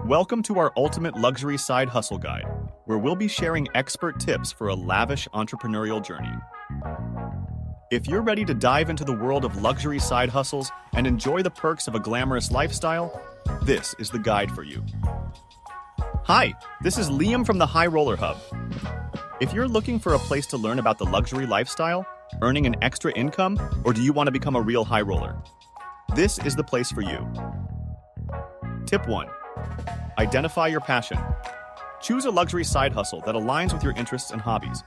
Welcome to our Ultimate Luxury Side Hustle Guide, where we'll be sharing expert tips for a lavish entrepreneurial journey. If you're ready to dive into the world of luxury side hustles and enjoy the perks of a glamorous lifestyle, this is the guide for you. Hi, this is Liam from the High Roller Hub. If you're looking for a place to learn about the luxury lifestyle, earning an extra income, or do you want to become a real high roller? This is the place for you. Tip 1. Identify your passion. Choose a luxury side hustle that aligns with your interests and hobbies.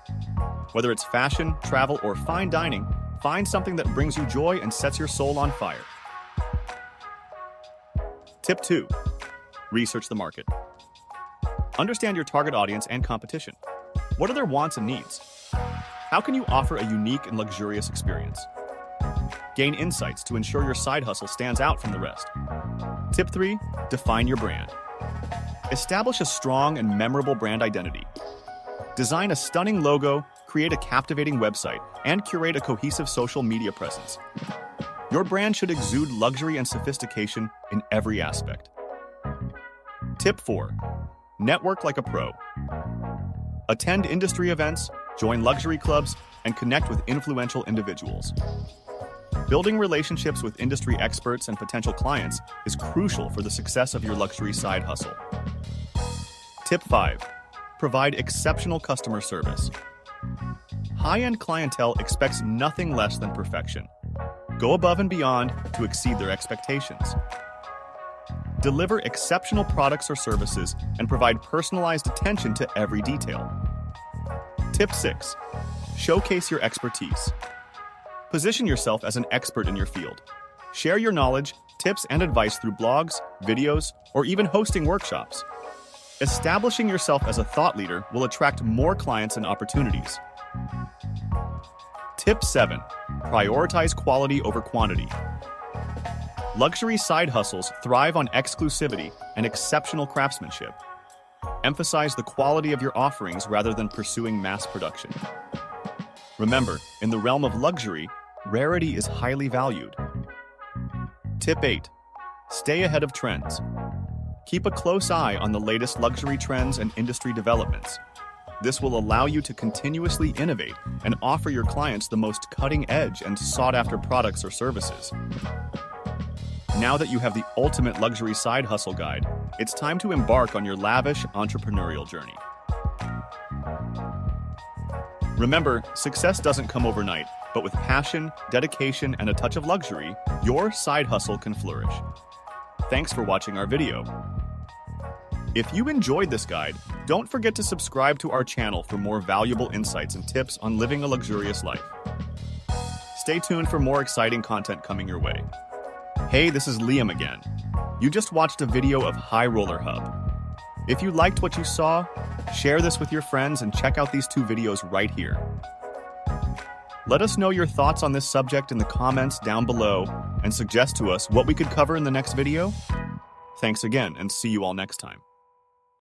Whether it's fashion, travel, or fine dining, find something that brings you joy and sets your soul on fire. Tip 2. Research the market. Understand your target audience and competition. What are their wants and needs? How can you offer a unique and luxurious experience? Gain insights to ensure your side hustle stands out from the rest. Tip 3. Define your brand. Establish a strong and memorable brand identity. Design a stunning logo, create a captivating website, and curate a cohesive social media presence. Your brand should exude luxury and sophistication in every aspect. Tip 4. Network like a pro. Attend industry events, join luxury clubs, and connect with influential individuals. Building relationships with industry experts and potential clients is crucial for the success of your luxury side hustle. Tip 5. Provide exceptional customer service. High-end clientele expects nothing less than perfection. Go above and beyond to exceed their expectations. Deliver exceptional products or services and provide personalized attention to every detail. Tip 6. Showcase your expertise. Position yourself as an expert in your field. Share your knowledge, tips, and advice through blogs, videos, or even hosting workshops. Establishing yourself as a thought leader will attract more clients and opportunities. Tip 7. Prioritize quality over quantity. Luxury side hustles thrive on exclusivity and exceptional craftsmanship. Emphasize the quality of your offerings rather than pursuing mass production. Remember, in the realm of luxury, rarity is highly valued. Tip 8. Stay ahead of trends. Keep a close eye on the latest luxury trends and industry developments. This will allow you to continuously innovate and offer your clients the most cutting-edge and sought-after products or services. Now that you have the ultimate luxury side hustle guide, it's time to embark on your lavish entrepreneurial journey. Remember, success doesn't come overnight, but with passion, dedication, and a touch of luxury, your side hustle can flourish. Thanks for watching our video. If you enjoyed this guide, don't forget to subscribe to our channel for more valuable insights and tips on living a luxurious life. Stay tuned for more exciting content coming your way. Hey, this is Liam again. You just watched a video of High Roller Hub. If you liked what you saw, share this with your friends and check out these 2 videos right here. Let us know your thoughts on this subject in the comments down below and suggest to us what we could cover in the next video. Thanks again and see you all next time.